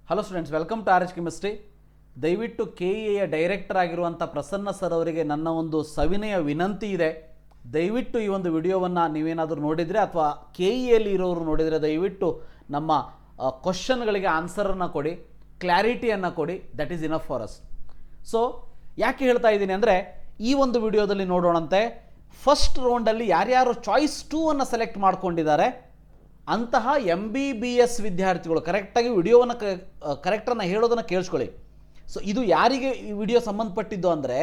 Hello students, welcome to R H chemistry. ದಯವಿಟ್ಟು KEA director ಆಗಿರುವಂಥ Prasanna sir ಅವರಿಗೆ ನನ್ನ ಒಂದು ಸವಿನಯ ವಿನಂತಿ ಇದೆ. ದಯವಿಟ್ಟು ಈ ಒಂದು ವಿಡಿಯೋವನ್ನು ನೀವೇನಾದರೂ ನೋಡಿದರೆ ಅಥವಾ KEAಲಿ ಇರೋರು ನೋಡಿದರೆ ದಯವಿಟ್ಟು ನಮ್ಮ ಕ್ವಶನ್ಗಳಿಗೆ ಆನ್ಸರನ್ನು ಕೊಡಿ, ಕ್ಲಾರಿಟಿಯನ್ನು ಕೊಡಿ. That is enough for us. So ಯಾಕೆ ಹೇಳ್ತಾ ಇದ್ದೀನಿ ಅಂದರೆ, ಈ ಒಂದು ವಿಡಿಯೋದಲ್ಲಿ ನೋಡೋಣಂತೆ ಫಸ್ಟ್ ರೌಂಡಲ್ಲಿ ಯಾರ್ಯಾರು ಚಾಯ್ಸ್ 2 ಅನ್ನು ಸೆಲೆಕ್ಟ್ ಮಾಡ್ಕೊಂಡಿದ್ದಾರೆ ಅಂತಹ MBBS ವಿದ್ಯಾರ್ಥಿಗಳು ಕರೆಕ್ಟಾಗಿ ವಿಡಿಯೋವನ್ನು ಕರೆಕ್ಟನ್ನು ಹೇಳೋದನ್ನು ಕೇಳಿಸ್ಕೊಳ್ಳಿ. ಸೊ ಇದು ಯಾರಿಗೆ ಈ ವಿಡಿಯೋ ಸಂಬಂಧಪಟ್ಟಿದ್ದು ಅಂದರೆ,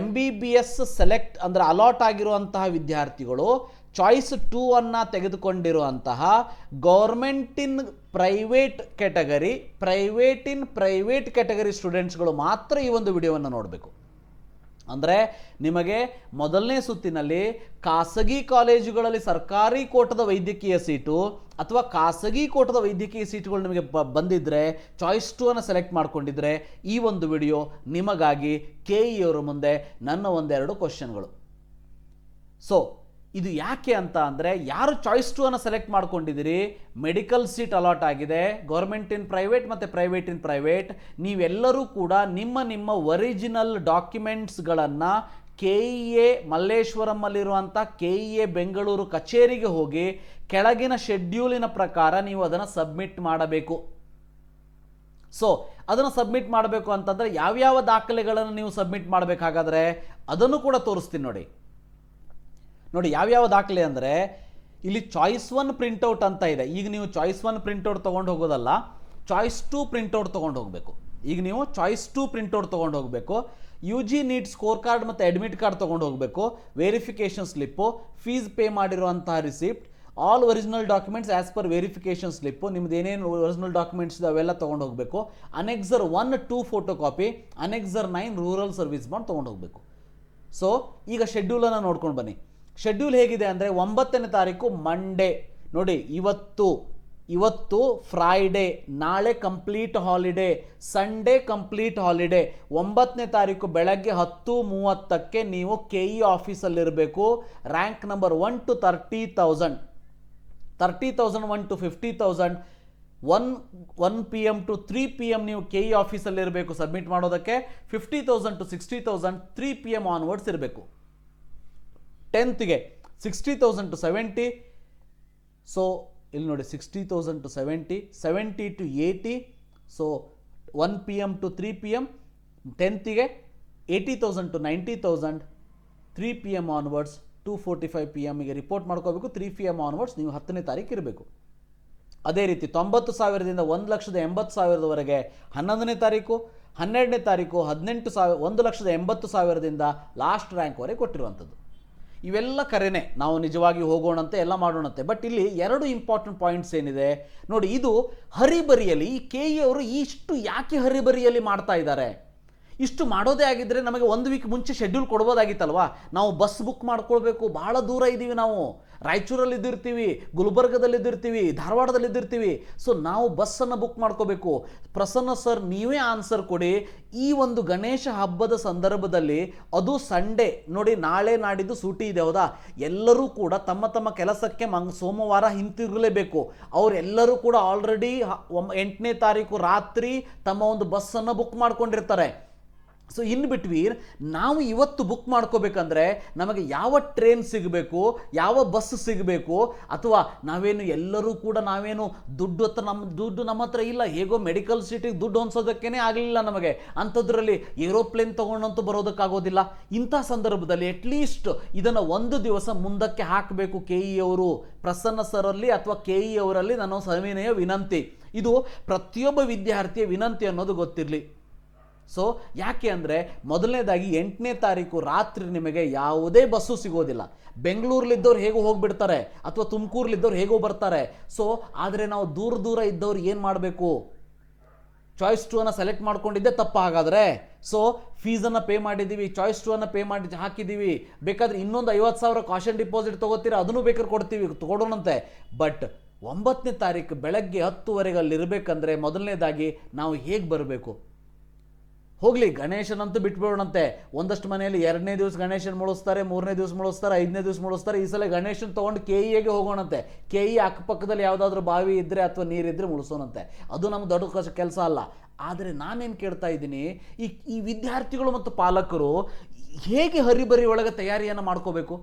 MBBS ಸೆಲೆಕ್ಟ್ ಅಂದರೆ ಅಲಾಟ್ ಆಗಿರುವಂತಹ ವಿದ್ಯಾರ್ಥಿಗಳು ಚಾಯ್ಸ್ 2 ಅನ್ನು ತೆಗೆದುಕೊಂಡಿರುವಂತಹ ಗೌರ್ಮೆಂಟ್ ಇನ್ ಪ್ರೈವೇಟ್ ಕ್ಯಾಟಗರಿ ಸ್ಟೂಡೆಂಟ್ಸ್ಗಳು ಮಾತ್ರ ಈ ಒಂದು ವಿಡಿಯೋವನ್ನು ನೋಡಬೇಕು. ಅಂದರೆ ನಿಮಗೆ ಮೊದಲನೇ ಸುತ್ತಿನಲ್ಲಿ ಖಾಸಗಿ ಕಾಲೇಜುಗಳಲ್ಲಿ ಸರ್ಕಾರಿ ಕೋಟದ ವೈದ್ಯಕೀಯ ಸೀಟು ಅಥವಾ ಖಾಸಗಿ ಕೋಟದ ವೈದ್ಯಕೀಯ ಸೀಟುಗಳು ನಿಮಗೆ ಬಂದಿದ್ದರೆ, ಚಾಯ್ಸ್ 2 ಅನ್ನು ಸೆಲೆಕ್ಟ್ ಮಾಡ್ಕೊಂಡಿದ್ರೆ ಈ ಒಂದು ವಿಡಿಯೋ ನಿಮಗಾಗಿ KE ಅವರ ಮುಂದೆ ನನ್ನ ಒಂದೆರಡು ಕ್ವಶನ್ಗಳು. ಸೊ ಇದು ಯಾಕೆ ಅಂತ ಅಂದರೆ, ಯಾರು ಚಾಯ್ಸ್ 2 ಅನ್ನು ಸೆಲೆಕ್ಟ್ ಮಾಡ್ಕೊಂಡಿದ್ದೀರಿ, ಮೆಡಿಕಲ್ ಸೀಟ್ ಅಲಾಟ್ ಆಗಿದೆ, ಗೌರ್ಮೆಂಟ್ ಇನ್ ಪ್ರೈವೇಟ್ ಮತ್ತು ಪ್ರೈವೇಟ್ ಇನ್ ಪ್ರೈವೇಟ್, ನೀವೆಲ್ಲರೂ ಕೂಡ ನಿಮ್ಮ ಒರಿಜಿನಲ್ ಡಾಕ್ಯುಮೆಂಟ್ಸ್ಗಳನ್ನು KEA ಮಲ್ಲೇಶ್ವರಮಲ್ಲಿರುವಂಥ KEA ಬೆಂಗಳೂರು ಕಚೇರಿಗೆ ಹೋಗಿ ಕೆಳಗಿನ ಶೆಡ್ಯೂಲಿನ ಪ್ರಕಾರ ನೀವು ಅದನ್ನು ಸಬ್ಮಿಟ್ ಮಾಡಬೇಕು. ಸೊ ಅದನ್ನು ಸಬ್ಮಿಟ್ ಮಾಡಬೇಕು ಅಂತಂದರೆ ಯಾವ್ಯಾವ ದಾಖಲೆಗಳನ್ನು ನೀವು ಸಬ್ಮಿಟ್ ಮಾಡಬೇಕಾಗಾದ್ರೆ ಅದನ್ನು ಕೂಡ ತೋರಿಸ್ತೀನಿ ನೋಡಿ. ಯಾವ್ಯಾವ ದಾಖಲೆ ಅಂದರೆ, ಇಲ್ಲಿ ಚಾಯ್ಸ್ 1 ಪ್ರಿಂಟೌಟ್ ಅಂತ ಇದೆ. ಈಗ ನೀವು ಚಾಯ್ಸ್ 1 ಪ್ರಿಂಟೌಟ್ ತೊಗೊಂಡು ಹೋಗೋದಲ್ಲ, ಚಾಯ್ಸ್ 2 ಪ್ರಿಂಟೌಟ್ ತೊಗೊಂಡು ಹೋಗಬೇಕು. ಈಗ ನೀವು ಚಾಯ್ಸ್ 2 ಪ್ರಿಂಟೌಟ್ ತೊಗೊಂಡು ಹೋಗಬೇಕು. UG ನೀಟ್ ಸ್ಕೋರ್ ಕಾರ್ಡ್ ಮತ್ತು ಅಡ್ಮಿಟ್ ಕಾರ್ಡ್ ತೊಗೊಂಡು ಹೋಗಬೇಕು, ವೆರಿಫಿಕೇಷನ್ ಸ್ಲಿಪ್ಪು, ಫೀಸ್ ಪೇ ಮಾಡಿರುವಂತಹ receipt, all original documents as per verification slip, ನಿಮ್ದು ಏನೇನು ಒರಿಜಿನಲ್ ಡಾಕ್ಯುಮೆಂಟ್ಸ್ ಅವೆಲ್ಲ ತೊಗೊಂಡು ಹೋಗಬೇಕು. Annexure 1, 2 photo copy, annexure 9 rural service bond ತೊಗೊಂಡು ಹೋಗಬೇಕು. ಸೊ ಈಗ ಶೆಡ್ಯೂಲನ್ನು ನೋಡ್ಕೊಂಡು ಬನ್ನಿ. ಶೆಡ್ಯೂಲ್ ಹೇಗಿದೆ ಅಂದರೆ, 9ನೇ ತಾರೀಕು ಮಂಡೇ ನೋಡಿ, ಇವತ್ತು ಫ್ರೈಡೇ, ನಾಳೆ complete holiday, Sunday complete holiday. 9ನೇ ತಾರೀಕು ಬೆಳಗ್ಗೆ 10:30ಕ್ಕೆ ನೀವು KE ಆಫೀಸಲ್ಲಿರಬೇಕು. Rank number 1 to 30,000, 1 to 50,000, 1 PM to 3 PM ನೀವು KE ಆಫೀಸಲ್ಲಿರಬೇಕು ಸಬ್ಮಿಟ್ ಮಾಡೋದಕ್ಕೆ. 50,000 to 60,000 3 PM ಆನ್ವರ್ಡ್ಸ್ ಇರಬೇಕು. 10th 60,000 to 70. ಸೊ ಇಲ್ಲಿ ನೋಡಿ, 60,000 to 70, 70 to 80. So 1 PM to 3 PM. 10th 80,000 to 90,000 3 PM onwards. 2:45 PM report ಮಾಡ್ಕೋಬೇಕು. 3 PM ಆನ್ವರ್ಡ್ಸ್ ನೀವು 10ನೇ ತಾರೀಕು ಇರಬೇಕು. ಅದೇ ರೀತಿ 90,000ದಿಂದ 1,80,000ವರೆಗೆ 11ನೇ ತಾರೀಕು, 12ನೇ ತಾರೀಕು 18,000, 1,80,000ದಿಂದ ಲಾಸ್ಟ್ ರ್ಯಾಂಕ್ವರೆಗೆ ಕೊಟ್ಟಿರುವಂಥದ್ದು. ಇವೆಲ್ಲ ಕರೆನೇ, ನಾವು ನಿಜವಾಗಿ ಹೋಗೋಣಂತೆ ಎಲ್ಲ ಮಾಡೋಣಂತೆ. ಬಟ್ ಇಲ್ಲಿ 2 ಇಂಪಾರ್ಟೆಂಟ್ ಪಾಯಿಂಟ್ಸ್ ಏನಿದೆ ನೋಡಿ. ಇದು ಹರಿಬರಿಯಲ್ಲಿ ಈ KE ಅವರು ಇಷ್ಟು ಯಾಕೆ ಹರಿಬರಿಯಲ್ಲಿ ಮಾಡ್ತಾ ಇದ್ದಾರೆ? ಇಷ್ಟು ಮಾಡೋದೇ ಆಗಿದ್ದರೆ ನಮಗೆ 1 ವೀಕ್ ಮುಂಚೆ ಶೆಡ್ಯೂಲ್ ಕೊಡ್ಬೋದಾಗಿತ್ತಲ್ವಾ. ನಾವು ಬಸ್ ಬುಕ್ ಮಾಡ್ಕೊಳ್ಬೇಕು, ಭಾಳ ದೂರ ಇದ್ದೀವಿ, ನಾವು ರಾಯಚೂರಲ್ಲಿ ಇದ್ದಿರ್ತೀವಿ, ಗುಲ್ಬರ್ಗದಲ್ಲಿದ್ದಿರ್ತೀವಿ, ಧಾರವಾಡದಲ್ಲಿದ್ದಿರ್ತೀವಿ. ಸೊ ನಾವು ಬಸ್ಸನ್ನು ಬುಕ್ ಮಾಡ್ಕೋಬೇಕು. ಪ್ರಸನ್ನ ಸರ್ ನೀವೇ ಆನ್ಸರ್ ಕೊಡಿ. ಈ ಒಂದು ಗಣೇಶ ಹಬ್ಬದ ಸಂದರ್ಭದಲ್ಲಿ, ಅದು ಸಂಡೇ ನೋಡಿ, ನಾಳೆ ನಾಡಿದ್ದು ಸೂಟಿ ಇದೆ ಹೌದಾ, ಎಲ್ಲರೂ ಕೂಡ ತಮ್ಮ ತಮ್ಮ ಕೆಲಸಕ್ಕೆ ಸೋಮವಾರ ಹಿಂತಿರುಗಲೇಬೇಕು. ಅವರೆಲ್ಲರೂ ಕೂಡ ಆಲ್ರೆಡಿ 8ನೇ ತಾರೀಕು ರಾತ್ರಿ ತಮ್ಮ ಒಂದು ಬಸ್ಸನ್ನು ಬುಕ್ ಮಾಡ್ಕೊಂಡಿರ್ತಾರೆ. ಸೊ ಇನ್ ಬಿಟ್ವೀನ್ ನಾವು ಇವತ್ತು ಬುಕ್ ಮಾಡ್ಕೋಬೇಕಂದ್ರೆ ನಮಗೆ ಯಾವ ಟ್ರೈನ್ ಸಿಗಬೇಕು, ಯಾವ ಬಸ್ ಸಿಗಬೇಕು, ಅಥವಾ ಎಲ್ಲರೂ ಕೂಡ ದುಡ್ಡು ನಮ್ಮ ಹತ್ರ ಇಲ್ಲ, ಹೇಗೋ ಮೆಡಿಕಲ್ ಸೀಟಿಗೆ ದುಡ್ಡು ಹೊಂದೋದಕ್ಕೇ ಆಗಲಿಲ್ಲ ನಮಗೆ, ಅಂಥದ್ರಲ್ಲಿ ಏರೋಪ್ಲೇನ್ ತೊಗೊಂಡಂತೂ ಬರೋದಕ್ಕಾಗೋದಿಲ್ಲ. ಇಂಥ ಸಂದರ್ಭದಲ್ಲಿ ಅಟ್ಲೀಸ್ಟ್ ಇದನ್ನು 1 ದಿವಸ ಮುಂದಕ್ಕೆ ಹಾಕಬೇಕು KE ಅವರು. ಪ್ರಸನ್ನ ಸರಲ್ಲಿ ಅಥವಾ KE ಅವರಲ್ಲಿ ನನ್ನ ಸವಿನಯ ವಿನಂತಿ. ಇದು ಪ್ರತಿಯೊಬ್ಬ ವಿದ್ಯಾರ್ಥಿಯ ವಿನಂತಿ ಅನ್ನೋದು ಗೊತ್ತಿರಲಿ. ಸೊ ಯಾಕೆ ಅಂದರೆ, ಮೊದಲನೇದಾಗಿ 8ನೇ ತಾರೀಕು ರಾತ್ರಿ ನಿಮಗೆ ಯಾವುದೇ ಬಸ್ಸು ಸಿಗೋದಿಲ್ಲ. ಬೆಂಗಳೂರಲ್ಲಿದ್ದವ್ರು ಹೇಗೋ ಹೋಗಿಬಿಡ್ತಾರೆ ಅಥವಾ ತುಮಕೂರಲ್ಲಿದ್ದವ್ರು ಹೇಗೋ ಬರ್ತಾರೆ. ಸೊ ಆದರೆ ನಾವು ದೂರ ಇದ್ದವ್ರು ಏನು ಮಾಡಬೇಕು? ಚಾಯ್ಸ್ 2 ಅನ್ನು ಸೆಲೆಕ್ಟ್ ಮಾಡ್ಕೊಂಡಿದ್ದೆ ತಪ್ಪ ಹಾಗಾದರೆ. ಸೊ ಫೀಸನ್ನು ಪೇ ಮಾಡಿದ್ದೀವಿ, ಚಾಯ್ಸ್ 2 ಅನ್ನು ಪೇ ಮಾಡಿ ಹಾಕಿದ್ದೀವಿ. ಬೇಕಾದರೆ ಇನ್ನೊಂದು 50,000 ಕಾಷನ್ ಡಿಪಾಸಿಟ್ ತೊಗೋತೀರಾ, ಅದನ್ನು ಬೇಕಾದ್ರೆ ಕೊಡೋಣಂತೆ. ಬಟ್ 9ನೇ ತಾರೀಕು ಬೆಳಗ್ಗೆ 10 ಗಂಟೆವರೆಗೆ ಅಲ್ಲಿರಬೇಕಂದ್ರೆ ಮೊದಲನೇದಾಗಿ ನಾವು ಹೇಗೆ ಬರಬೇಕು? ಹೋಗಲಿ, ಗಣೇಶನಂತೂ ಬಿಟ್ಬಿಡೋಣಂತೆ. ಒಂದಷ್ಟು ಮನೆಯಲ್ಲಿ 2ನೇ ದಿವಸ ಗಣೇಶನ ಮುಳಿಸ್ತಾರೆ, 3ನೇ ದಿವಸ ಮುಳಿಸ್ತಾರೆ, 5ನೇ ದಿವಸ ಮುಳಿಸ್ತಾರೆ. ಈ ಸಲ ಗಣೇಶನ ತೊಗೊಂಡು KEಗೆ ಹೋಗೋಣಂತೆ. KE ಅಕ್ಕಪಕ್ಕದಲ್ಲಿ ಯಾವುದಾದ್ರೂ ಬಾವಿ ಇದ್ದರೆ ಅಥವಾ ನೀರಿದ್ದರೆ ಮುಳಿಸೋಣಂತೆ. ಅದು ನಮ್ಗೆ ದೊಡ್ಡ ಕೆಲಸ ಅಲ್ಲ. ಆದರೆ ನಾನೇನು ಕೇಳ್ತಾ ಇದ್ದೀನಿ, ಈ ವಿದ್ಯಾರ್ಥಿಗಳು ಮತ್ತು ಪಾಲಕರು ಹೇಗೆ ಹರಿಬರಿ ಒಳಗೆ ತಯಾರಿಯನ್ನು ಮಾಡ್ಕೋಬೇಕು?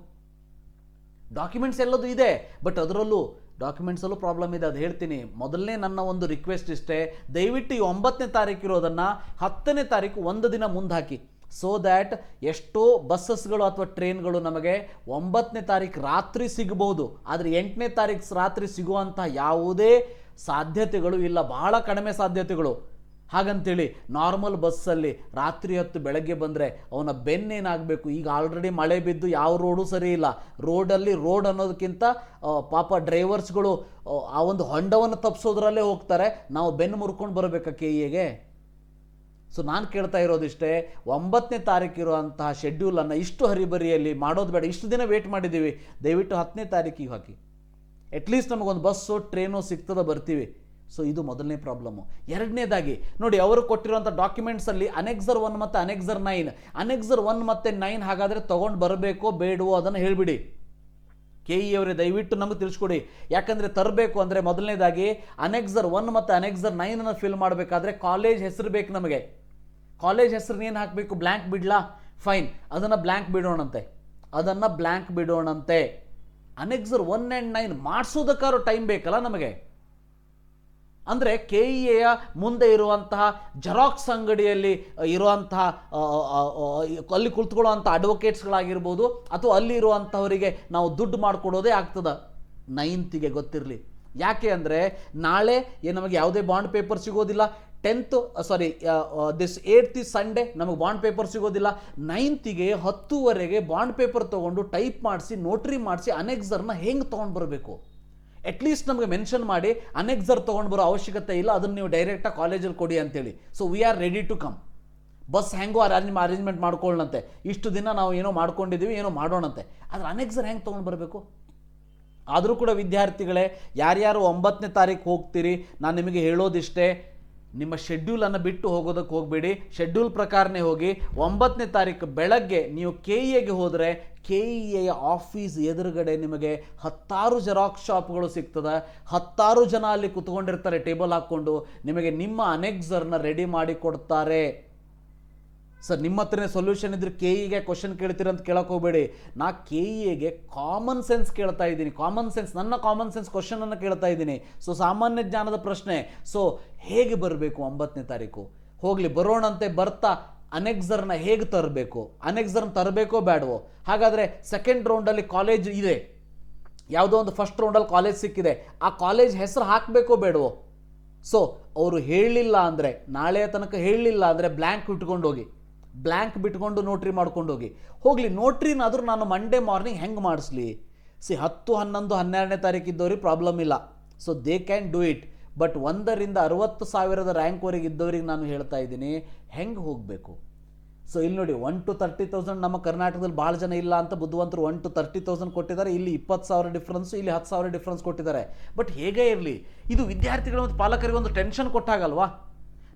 ಡಾಕ್ಯುಮೆಂಟ್ಸ್ ಎಲ್ಲದೂ ಇದೆ, ಬಟ್ ಅದರಲ್ಲೂ ಡಾಕ್ಯುಮೆಂಟ್ಸಲ್ಲೂ ಪ್ರಾಬ್ಲಮ್ ಇದೆ. ಅದು ಹೇಳ್ತೀನಿ. ಮೊದಲನೇ ನನ್ನ ಒಂದು ರಿಕ್ವೆಸ್ಟ್ ಇಷ್ಟೇ, ದಯವಿಟ್ಟು ಈ 9ನೇ ತಾರೀಕು ಇರೋದನ್ನು 10ನೇ ತಾರೀಕು ಒಂದು ದಿನ ಮುಂದೆ ಹಾಕಿ. ಸೊ ದ್ಯಾಟ್ ಎಷ್ಟೋ ಬಸ್ಸಸ್ಗಳು ಅಥವಾ ಟ್ರೈನ್ಗಳು ನಮಗೆ 9ನೇ ತಾರೀಕು ರಾತ್ರಿ ಸಿಗಬಹುದು, ಆದರೆ 8ನೇ ತಾರೀಕು ರಾತ್ರಿ ಸಿಗುವಂಥ ಯಾವುದೇ ಸಾಧ್ಯತೆಗಳು ಇಲ್ಲ, ಬಹಳ ಕಡಿಮೆ ಸಾಧ್ಯತೆಗಳು. ಹಾಗಂತೇಳಿ ನಾರ್ಮಲ್ ಬಸ್ಸಲ್ಲಿ ರಾತ್ರಿ ಹೊತ್ತು ಬೆಳಗ್ಗೆ ಬಂದರೆ ಅವನ ಬೆನ್ನೇನಾಗಬೇಕು? ಈಗ ಆಲ್ರೆಡಿ ಮಳೆ ಬಿದ್ದು ಯಾವ ರೋಡು ಸರಿ ಇಲ್ಲ. ರೋಡ್ ಅನ್ನೋದಕ್ಕಿಂತ ಪಾಪ ಡ್ರೈವರ್ಸ್ಗಳು ಆ ಒಂದು ಹೊಂಡವನ್ನು ತಪ್ಪಿಸೋದ್ರಲ್ಲೇ ಹೋಗ್ತಾರೆ. ನಾವು ಬೆನ್ನು ಮುರ್ಕೊಂಡು ಬರಬೇಕಾ KEಗೆ? ಸೊ ನಾನು ಕೇಳ್ತಾ ಇರೋದಿಷ್ಟೇ, 9ನೇ ತಾರೀಕು ಇರುವಂತಹ ಶೆಡ್ಯೂಲನ್ನು ಇಷ್ಟು ಹರಿಬರಿಯಲ್ಲಿ ಮಾಡೋದು ಬೇಡ. ಇಷ್ಟು ದಿನ ವೇಟ್ ಮಾಡಿದ್ದೀವಿ, ದಯವಿಟ್ಟು 10ನೇ ತಾರೀಕಿಗೆ ಹಾಕಿ. ಅಟ್ಲೀಸ್ಟ್ ನಮಗೊಂದು ಬಸ್ಸು ಟ್ರೈನು ಸಿಗ್ತದ, ಬರ್ತೀವಿ. ಸೊ ಇದು ಮೊದಲನೇ ಪ್ರಾಬ್ಲಮ್ಮು. ಎರಡನೇದಾಗಿ ನೋಡಿ, ಅವರು ಕೊಟ್ಟಿರುವಂಥ ಡಾಕ್ಯುಮೆಂಟ್ಸಲ್ಲಿ ಅನೆಕ್ಸರ್ 1 ಮತ್ತು ಅನೆಕ್ಸರ್ 9. ಅನೆಕ್ಸರ್ 1 ಮತ್ತು 9 ಹಾಗಾದರೆ ತೊಗೊಂಡು ಬರಬೇಕೋ ಬೇಡವೋ ಅದನ್ನು ಹೇಳಿಬಿಡಿ. KE ಅವರೇ ದಯವಿಟ್ಟು ನಮಗೆ ತಿಳಿಸ್ಕೊಡಿ. ಯಾಕಂದರೆ ತರಬೇಕು ಅಂದರೆ ಮೊದಲನೇದಾಗಿ ಅನೆಕ್ಸರ್ 1 ಮತ್ತು ಅನೆಕ್ಸರ್ 9 ಫಿಲ್ ಮಾಡಬೇಕಾದ್ರೆ ಕಾಲೇಜ್ ಹೆಸರು ಬೇಕು ನಮಗೆ. ಕಾಲೇಜ್ ಹೆಸರನ್ನೇನು ಹಾಕಬೇಕು? ಬ್ಲ್ಯಾಂಕ್ ಬಿಡ್ಲಾ? ಫೈನ್, ಅದನ್ನು ಬ್ಲ್ಯಾಂಕ್ ಬಿಡೋಣಂತೆ. ಅನೆಕ್ಸರ್ 1 and 9 ಮಾಡಿಸೋದಕ್ಕಾದ್ರೂ ಟೈಮ್ ಬೇಕಲ್ಲ ನಮಗೆ. ಅಂದರೆ KEಯ ಮುಂದೆ ಇರುವಂತಹ ಜೆರಾಕ್ಸ್ ಅಂಗಡಿಯಲ್ಲಿ ಇರುವಂತಹ ಅಲ್ಲಿ ಕುಳಿತುಕೊಳ್ಳುವಂಥ ಅಡ್ವೊಕೇಟ್ಸ್ಗಳಾಗಿರ್ಬೋದು, ಅಥವಾ ಅಲ್ಲಿ ಇರುವಂಥವರಿಗೆ ನಾವು ದುಡ್ಡು ಮಾಡಿಕೊಡೋದೇ ಆಗ್ತದೆ 9th ಗೊತ್ತಿರಲಿ. ಯಾಕೆ ಅಂದರೆ ನಾಳೆ ನಮಗೆ ಯಾವುದೇ ಬಾಂಡ್ ಪೇಪರ್ ಸಿಗೋದಿಲ್ಲ. 8th ಸಂಡೇ ನಮಗೆ ಬಾಂಡ್ ಪೇಪರ್ ಸಿಗೋದಿಲ್ಲ. 9th 10ವರೆಗೆ ಬಾಂಡ್ ಪೇಪರ್ ತೊಗೊಂಡು ಟೈಪ್ ಮಾಡಿಸಿ ನೋಟ್ರಿ ಮಾಡಿಸಿ ಅನೆಕ್ಸರ್ನ ಹೆಂಗೆ ತೊಗೊಂಡು ಬರಬೇಕು? ಅಟ್ಲೀಸ್ಟ್ ನಮಗೆ ಮೆನ್ಷನ್ ಮಾಡಿ ಅನೆಕ್ಸರ್ ತೊಗೊಂಡು ಬರೋ ಅವಶ್ಯಕತೆ ಇಲ್ಲ, ಅದನ್ನು ನೀವು ಡೈರೆಕ್ಟಾಗಿ ಕಾಲೇಜಲ್ಲಿ ಕೊಡಿ ಅಂತೇಳಿ. So we are ready to come. Bus ಹೆಂಗೋ ಅರೇಂಜ್ಮೆಂಟ್ ಮಾಡ್ಕೊಳ್ಳೋಣಂತೆ. ಇಷ್ಟು ದಿನ ನಾವು ಏನೋ ಮಾಡ್ಕೊಂಡಿದ್ದೀವಿ, ಏನೋ ಮಾಡೋಣಂತೆ. ಆದರೆ ಅನೆಕ್ಸರ್ ಹೆಂಗೆ ತೊಗೊಂಡು ಬರಬೇಕು? ಆದರೂ ಕೂಡ ವಿದ್ಯಾರ್ಥಿಗಳೇ, ಯಾರ್ಯಾರು 9ನೇ ತಾರೀಕು ಹೋಗ್ತೀರಿ, ನಾನು ನಿಮಗೆ ಹೇಳೋದಿಷ್ಟೇ, ನಿಮ್ಮ ಶೆಡ್ಯೂಲನ್ನು ಬಿಟ್ಟು ಹೋಗೋದಕ್ಕೆ ಹೋಗಬೇಡಿ. ಶೆಡ್ಯೂಲ್ ಪ್ರಕಾರನೇ ಹೋಗಿ. 9ನೇ ತಾರೀಕು ಬೆಳಗ್ಗೆ ನೀವು KEಗೆ ಹೋದರೆ KEಯ ಆಫೀಸ್ ಎದುರುಗಡೆ ನಿಮಗೆ 10 ಜೆರಾಕ್ಸ್ ಶಾಪ್ಗಳು ಸಿಗ್ತದೆ. 10 ಜನ ಅಲ್ಲಿ ಕುತ್ಕೊಂಡಿರ್ತಾರೆ ಟೇಬಲ್ ಹಾಕ್ಕೊಂಡು. ನಿಮಗೆ ನಿಮ್ಮ ಅನೆಕ್ಸರ್ನ ರೆಡಿ ಮಾಡಿ ಕೊಡ್ತಾರೆ. ಸರ್ ನಿಮ್ಮ ಹತ್ರನೇ ಸೊಲ್ಯೂಷನ್ ಇದ್ರೆ KEಗೆ ಕ್ವಶನ್ ಕೇಳ್ತೀರ ಅಂತ ಕೇಳಕ್ಕೆ ಹೋಗಬೇಡಿ. ನಾ KEಗೆ ಕಾಮನ್ ಸೆನ್ಸ್ ಕೇಳ್ತಾ ಇದ್ದೀನಿ. ನನ್ನ ಕಾಮನ್ ಸೆನ್ಸ್ ಕ್ವಶನನ್ನು ಕೇಳ್ತಾ ಇದ್ದೀನಿ. ಸೊ ಸಾಮಾನ್ಯ ಜ್ಞಾನದ ಪ್ರಶ್ನೆ. ಸೊ ಹೇಗೆ ಬರಬೇಕು 9ನೇ ತಾರೀಕು? ಹೋಗಲಿ, ಬರೋಣಂತೆ. ಬರ್ತಾ ಅನೆಕ್ಸರ್ನ ಹೇಗೆ ತರಬೇಕು? ಅನೆಕ್ಸರ್ನ ತರಬೇಕೋ ಬೇಡವೋ? ಹಾಗಾದರೆ ಸೆಕೆಂಡ್ ರೌಂಡಲ್ಲಿ ಕಾಲೇಜ್ ಇದೆ, ಯಾವುದೋ ಒಂದು ಫಸ್ಟ್ ರೌಂಡಲ್ಲಿ ಕಾಲೇಜ್ ಸಿಕ್ಕಿದೆ, ಆ ಕಾಲೇಜ್ ಹೆಸರು ಹಾಕಬೇಕೋ ಬೇಡವೋ? ಸೊ ಅವರು ಹೇಳಲಿಲ್ಲ ಅಂದರೆ, ನಾಳೆಯ ತನಕ ಹೇಳಲಿಲ್ಲ ಅಂದರೆ ಬ್ಲ್ಯಾಂಕ್ ಬಿಟ್ಕೊಂಡು ನೋಟ್ರಿ ಮಾಡ್ಕೊಂಡು ಹೋಗಲಿ. ನೋಟ್ರಿನಾದರೂ ನಾನು ಮಂಡೇ ಮಾರ್ನಿಂಗ್ ಹೆಂಗೆ ಮಾಡಿಸ್ಲಿ? 10, 11, 12ನೇ ತಾರೀಕು ಇದ್ದವ್ರಿಗೆ ಪ್ರಾಬ್ಲಮ್ ಇಲ್ಲ. So they can do it. But 1ರಿಂದ 60,000 ರ್ಯಾಂಕ್ವರೆಗೆ ಇದ್ದವ್ರಿಗೆ ನಾನು ಹೇಳ್ತಾ ಇದ್ದೀನಿ, ಹೆಂಗೆ ಹೋಗಬೇಕು? ಸೊ ಇಲ್ಲಿ ನೋಡಿ, 1 to 30,000 ನಮ್ಮ ಕರ್ನಾಟಕದಲ್ಲಿ ಭಾಳ ಜನ ಇಲ್ಲ ಅಂತ ಬುದ್ಧಿವಂತರು 1 to 30,000 ಕೊಟ್ಟಿದ್ದಾರೆ. ಇಲ್ಲಿ 20,000 ಡಿಫ್ರೆನ್ಸು, ಇಲ್ಲಿ 10,000 ಡಿಫ್ರೆನ್ಸ್ ಕೊಟ್ಟಿದ್ದಾರೆ. ಬಟ್ ಹೇಗೇ ಇರಲಿ, ಇದು ವಿದ್ಯಾರ್ಥಿಗಳು ಮತ್ತು ಪಾಲಕರಿಗೆ ಒಂದು ಟೆನ್ಷನ್ ಕೊಟ್ಟಾಗಲ್ವಾ?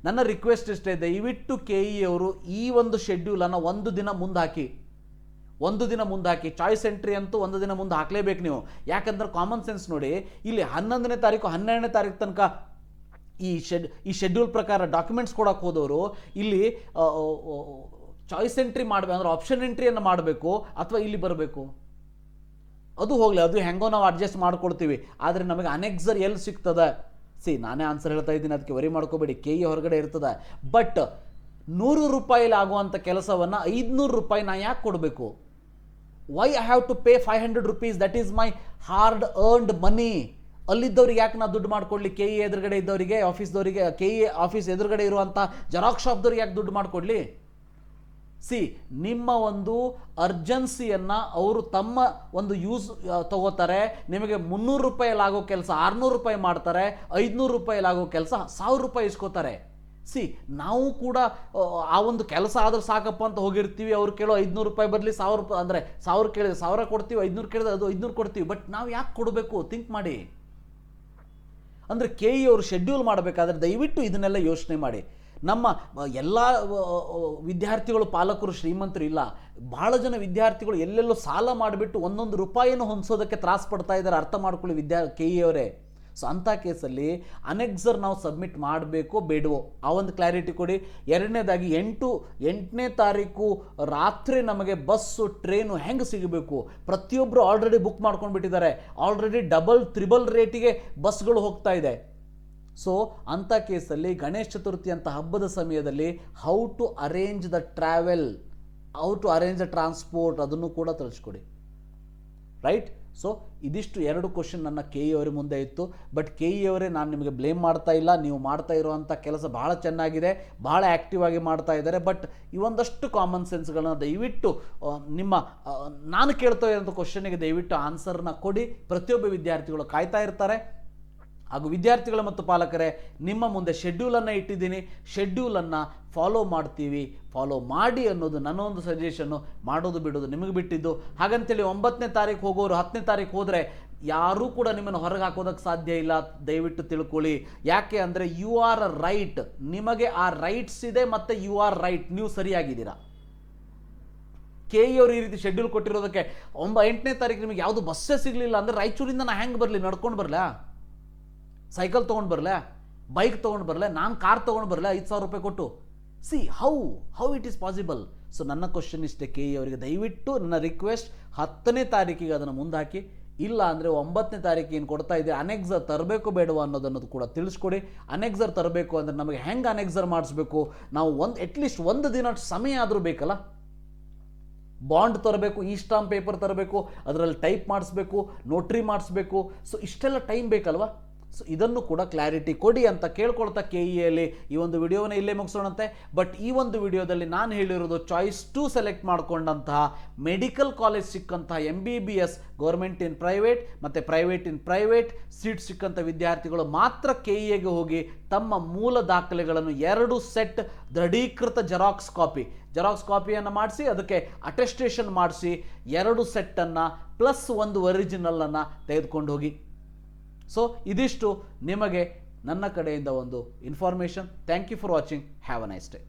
ನನ್ನ ರಿಕ್ವೆಸ್ಟ್ ಇಷ್ಟೇ, ದಯವಿಟ್ಟು KE ಅವರು ಈ ಒಂದು ಶೆಡ್ಯೂಲನ್ನು ಒಂದು ದಿನ ಮುಂದೆ ಹಾಕಿ. ಚಾಯ್ಸ್ ಎಂಟ್ರಿ ಅಂತೂ ಒಂದು ದಿನ ಮುಂದೆ ಹಾಕಲೇಬೇಕು ನೀವು. ಯಾಕಂದ್ರೆ ಕಾಮನ್ ಸೆನ್ಸ್ ನೋಡಿ, ಇಲ್ಲಿ 11ನೇ ತಾರೀಕು 12ನೇ ತಾರೀಕು ತನಕ ಈ ಶೆಡ್ಯೂಲ್ ಪ್ರಕಾರ ಡಾಕ್ಯುಮೆಂಟ್ಸ್ ಕೊಡೋಕೆ ಹೋದವರು ಇಲ್ಲಿ ಚಾಯ್ಸ್ ಎಂಟ್ರಿ ಮಾಡಬೇಕು ಅಂದ್ರೆ ಆಪ್ಷನ್ ಎಂಟ್ರಿಯನ್ನು ಮಾಡಬೇಕು ಅಥವಾ ಇಲ್ಲಿ ಬರಬೇಕು? ಅದು ಹೋಗಲಿ, ಅದು ಹೆಂಗೋ ನಾವು ಅಡ್ಜಸ್ಟ್ ಮಾಡ್ಕೊಳ್ತೀವಿ. ಆದರೆ ನಮಗೆ ಅನೆಕ್ಸರ್ ಎಲ್ಲಿ ಸಿಗ್ತದೆ? ನಾನೇ ಆನ್ಸರ್ ಹೇಳ್ತಾ ಇದ್ದೀನಿ, ಅದಕ್ಕೆ ವರಿ ಮಾಡ್ಕೋಬೇಡಿ. KE ಹೊರಗಡೆ ಇರ್ತದೆ. ಬಟ್ 100 ರೂಪಾಯಿಲಿ ಆಗುವಂಥ ಕೆಲಸವನ್ನು 500 ರೂಪಾಯಿ ನಾ ಯಾಕೆ ಕೊಡಬೇಕು? Why I have to pay 500 rupees? That is my hard earned money. ಅಲ್ಲಿದ್ದವ್ರಿಗೆ ಯಾಕೆ ನಾ ದುಡ್ಡು ಮಾಡಿಕೊಡ್ಲಿ? KE ಎದುರುಗಡೆ ಇದ್ದವರಿಗೆ, ಆಫೀಸ್ದವರಿಗೆ, KE ಆಫೀಸ್ ಎದುರುಗಡೆ ಇರುವಂಥ ಜೆರಾಕ್ಸ್ ಶಾಪ್ದವ್ರಿಗೆ ಯಾಕೆ ದುಡ್ಡು ಮಾಡಿಕೊಡ್ಲಿ? ನಿಮ್ಮ ಒಂದು ಅರ್ಜೆನ್ಸಿಯನ್ನು ಅವರು ತಮ್ಮ ಒಂದು ಯೂಸ್ ತಗೋತಾರೆ. ನಿಮಗೆ 300 ರೂಪಾಯಲ್ಲಿ ಆಗೋ ಕೆಲಸ 600 ರೂಪಾಯಿ ಮಾಡ್ತಾರೆ, 500 ರೂಪಾಯಲ್ಲಿ ಆಗೋ ಕೆಲಸ 1000 ರೂಪಾಯಿ ಇಸ್ಕೋತಾರೆ. ನಾವು ಕೂಡ ಆ ಒಂದು ಕೆಲಸ ಆದ್ರೆ ಸಾಕಪ್ಪ ಅಂತ ಹೋಗಿರ್ತೀವಿ. ಅವ್ರು ಕೇಳೋ 500 ರೂಪಾಯಿ ಬರಲಿ, 1000 ರೂಪಾಯಿ ಅಂದರೆ 1000 ಕೇಳಿದ್ರೆ 1000 ಕೊಡ್ತೀವಿ, 500 ಕೇಳಿದ್ರೆ ಅದು 500 ಕೊಡ್ತೀವಿ. ಬಟ್ ನಾವು ಯಾಕೆ ಕೊಡಬೇಕು? ಥಿಂಕ್ ಮಾಡಿ. ಅಂದರೆ KE ಅವರು ಶೆಡ್ಯೂಲ್ ಮಾಡಬೇಕಾದ್ರೆ ದಯವಿಟ್ಟು ಇದನ್ನೆಲ್ಲ ಯೋಚನೆ ಮಾಡಿ. ನಮ್ಮ ಎಲ್ಲ ವಿದ್ಯಾರ್ಥಿಗಳು ಪಾಲಕರು ಶ್ರೀಮಂತರು ಇಲ್ಲ. ಭಾಳ ಜನ ವಿದ್ಯಾರ್ಥಿಗಳು ಎಲ್ಲೆಲ್ಲೋ ಸಾಲ ಮಾಡಿಬಿಟ್ಟು ಒಂದೊಂದು ರೂಪಾಯಿನೂ ಹೊಂದಿಸೋದಕ್ಕೆ ತ್ರಾಸ ಪಡ್ತಾ ಇದ್ದಾರೆ. ಅರ್ಥ ಮಾಡ್ಕೊಳ್ಳಿ ಕೆ ಇ ಅವರೇ. ಸೊ ಅಂಥ ಕೇಸಲ್ಲಿ ಅನೆಕ್ಸರ್ ನಾವು ಸಬ್ಮಿಟ್ ಮಾಡಬೇಕೋ ಬೇಡವೋ ಆ ಒಂದು ಕ್ಲಾರಿಟಿ ಕೊಡಿ. ಎರಡನೇದಾಗಿ 8ನೇ ತಾರೀಕು ರಾತ್ರಿ ನಮಗೆ ಬಸ್ಸು ಟ್ರೈನು ಹೆಂಗೆ ಸಿಗಬೇಕು? ಪ್ರತಿಯೊಬ್ಬರು ಆಲ್ರೆಡಿ ಬುಕ್ ಮಾಡ್ಕೊಂಡು ಬಿಟ್ಟಿದ್ದಾರೆ. ಆಲ್ರೆಡಿ ಡಬಲ್ ತ್ರಿಬಲ್ ರೇಟಿಗೆ ಬಸ್ಗಳು ಹೋಗ್ತಾ ಇದೆ. ಸೊ ಅಂಥ ಕೇಸಲ್ಲಿ ಗಣೇಶ ಚತುರ್ಥಿ ಅಂತ ಹಬ್ಬದ ಸಮಯದಲ್ಲಿ how to arrange the travel, how to arrange the transport, ಅದನ್ನು ಕೂಡ ತಿಳಿಸ್ಕೊಡಿ. ರೈಟ್? ಸೊ ಇದಿಷ್ಟು 2 ಕ್ವಶನ್ ನನ್ನ ಕೆ ಇ ಅವರ ಮುಂದೆ ಇತ್ತು. ಬಟ್ ಕೆ ಇ ಅವರೇ, ನಾನು ನಿಮಗೆ ಬ್ಲೇಮ್ ಮಾಡ್ತಾ ಇಲ್ಲ. ನೀವು ಮಾಡ್ತಾ ಇರುವಂಥ ಕೆಲಸ ಭಾಳ ಚೆನ್ನಾಗಿದೆ, ಭಾಳ ಆ್ಯಕ್ಟಿವ್ ಆಗಿ ಮಾಡ್ತಾ ಇದ್ದಾರೆ. ಬಟ್ ಈ ಒಂದಷ್ಟು ಕಾಮನ್ ಸೆನ್ಸ್ಗಳನ್ನ ದಯವಿಟ್ಟು ನಾನು ಕೇಳ್ತಾ ಇರೋಂಥ ಕ್ವಶನ್ಗೆ ದಯವಿಟ್ಟು ಆನ್ಸರ್ನ ಕೊಡಿ. ಪ್ರತಿಯೊಬ್ಬ ವಿದ್ಯಾರ್ಥಿಗಳು ಕಾಯ್ತಾ ಇರ್ತಾರೆ. ಹಾಗೂ ವಿದ್ಯಾರ್ಥಿಗಳು ಮತ್ತು ಪಾಲಕರೇ, ನಿಮ್ಮ ಮುಂದೆ ಶೆಡ್ಯೂಲನ್ನು ಇಟ್ಟಿದ್ದೀನಿ. ಶೆಡ್ಯೂಲನ್ನು ಫಾಲೋ ಮಾಡ್ತೀವಿ, ಫಾಲೋ ಮಾಡಿ ಅನ್ನೋದು ನನ್ನ ಒಂದು ಸಜೆಷನ್ನು. ಮಾಡೋದು ಬಿಡೋದು ನಿಮಗೆ ಬಿಟ್ಟಿದ್ದು. ಹಾಗಂತೇಳಿ 9ನೇ ತಾರೀಕು ಹೋಗೋರು 10ನೇ ತಾರೀಕು ಹೋದರೆ ಯಾರೂ ಕೂಡ ನಿಮ್ಮನ್ನು ಹೊರಗೆ ಹಾಕೋದಕ್ಕೆ ಸಾಧ್ಯ ಇಲ್ಲ. ದಯವಿಟ್ಟು ತಿಳ್ಕೊಳ್ಳಿ. ಯಾಕೆ ಅಂದರೆ ಯು ಆರ್ ರೈಟ್, ನಿಮಗೆ ಆ ರೈಟ್ಸ್ ಇದೆ ಮತ್ತು ಯು ಆರ್ ರೈಟ್, ನೀವು ಸರಿಯಾಗಿದ್ದೀರಾ. ಕೆ ಇ ಅವರು ಈ ರೀತಿ ಶೆಡ್ಯೂಲ್ ಕೊಟ್ಟಿರೋದಕ್ಕೆ 8ನೇ ತಾರೀಕು ನಿಮಗೆ ಯಾವುದು ಬಸ್ಸೇ ಸಿಗಲಿಲ್ಲ ಅಂದರೆ ರಾಯಚೂರಿಂದ ನಾನು ಹೆಂಗೆ ಬರಲಿ? ನಡ್ಕೊಂಡು ಬರಲಾ? ಸೈಕಲ್ ತೊಗೊಂಡು ಬರಲೇ? ಬೈಕ್ ತೊಗೊಂಡು ಬರಲೇ? ನಾನು ಕಾರ್ ತೊಗೊಂಡು ಬರಲೇ 5,000 ರೂಪಾಯಿ ಕೊಟ್ಟು? C how it is possible? So ನನ್ನ ಕ್ವಶನ್ ಇಷ್ಟೇ ಕೆ ಇ ಅವರಿಗೆ. ದಯವಿಟ್ಟು ನನ್ನ ರಿಕ್ವೆಸ್ಟ್, 10ನೇ ತಾರೀಕಿಗೆ ಅದನ್ನು ಮುಂದಾಕಿ. ಇಲ್ಲ ಅಂದರೆ 9ನೇ ತಾರೀಕು ಏನು ಕೊಡ್ತಾ ಇದೆ, ಅನೆಕ್ಸರ್ ತರಬೇಕು ಬೇಡವಾ ಅನ್ನೋದನ್ನೋದು ಕೂಡ ತಿಳಿಸ್ಕೊಡಿ. ಅನೆಕ್ಸರ್ ತರಬೇಕು ಅಂದರೆ ನಮಗೆ ಹೆಂಗೆ ಅನೆಕ್ಸರ್ ಮಾಡಿಸ್ಬೇಕು? ನಾವು ಅಟ್ಲೀಸ್ಟ್ 1 ದಿನ ಸಮಯ ಆದರೂ ಬೇಕಲ್ಲ. ಬಾಂಡ್ ತರಬೇಕು, ಈ ಸ್ಟಾಂಪ್ ಪೇಪರ್ ತರಬೇಕು, ಅದರಲ್ಲಿ ಟೈಪ್ ಮಾಡಿಸ್ಬೇಕು, ನೋಟ್ರಿ ಮಾಡಿಸ್ಬೇಕು. ಸೊ ಇಷ್ಟೆಲ್ಲ ಟೈಮ್ ಬೇಕಲ್ವಾ? ಸೊ ಇದನ್ನು ಕೂಡ ಕ್ಲಾರಿಟಿ ಕೊಡಿ ಅಂತ ಕೇಳ್ಕೊಳ್ತಾ ಕೆ ಇ ಎಲ್ಲಿ ಈ ಒಂದು ವಿಡಿಯೋನ ಇಲ್ಲೇ ಮುಗಿಸೋಣಂತೆ. ಬಟ್ ಈ ಒಂದು ವಿಡಿಯೋದಲ್ಲಿ ನಾನು ಹೇಳಿರೋದು ಚಾಯ್ಸ್ 2 ಸೆಲೆಕ್ಟ್ ಮಾಡಿಕೊಂಡಂತಹ ಮೆಡಿಕಲ್ ಕಾಲೇಜ್ ಸಿಕ್ಕಂತಹ MBBS ಗೌರ್ಮೆಂಟ್ ಇನ್ ಪ್ರೈವೇಟ್ ಮತ್ತು ಪ್ರೈವೇಟ್ ಇನ್ ಪ್ರೈವೇಟ್ ಸೀಟ್ ಸಿಕ್ಕಂಥ ವಿದ್ಯಾರ್ಥಿಗಳು ಮಾತ್ರ ಕೆ ಇ ಎಗೆ ಹೋಗಿ ತಮ್ಮ ಮೂಲ ದಾಖಲೆಗಳನ್ನು 2 ಸೆಟ್ ದೃಢೀಕೃತ ಜೆರಾಕ್ಸ್ ಕಾಪಿಯನ್ನು ಮಾಡಿಸಿ, ಅದಕ್ಕೆ ಅಟೆಸ್ಟೇಷನ್ ಮಾಡಿಸಿ 2 ಸೆಟ್ಟನ್ನು ಪ್ಲಸ್ 1 ಒರಿಜಿನಲನ್ನು ತೆಗೆದುಕೊಂಡು ಹೋಗಿ. ಸೊ ಇದಿಷ್ಟು ನಿಮಗೆ ನನ್ನ ಕಡೆಯಿಂದ ಒಂದು information. Thank you for watching. Have a nice day.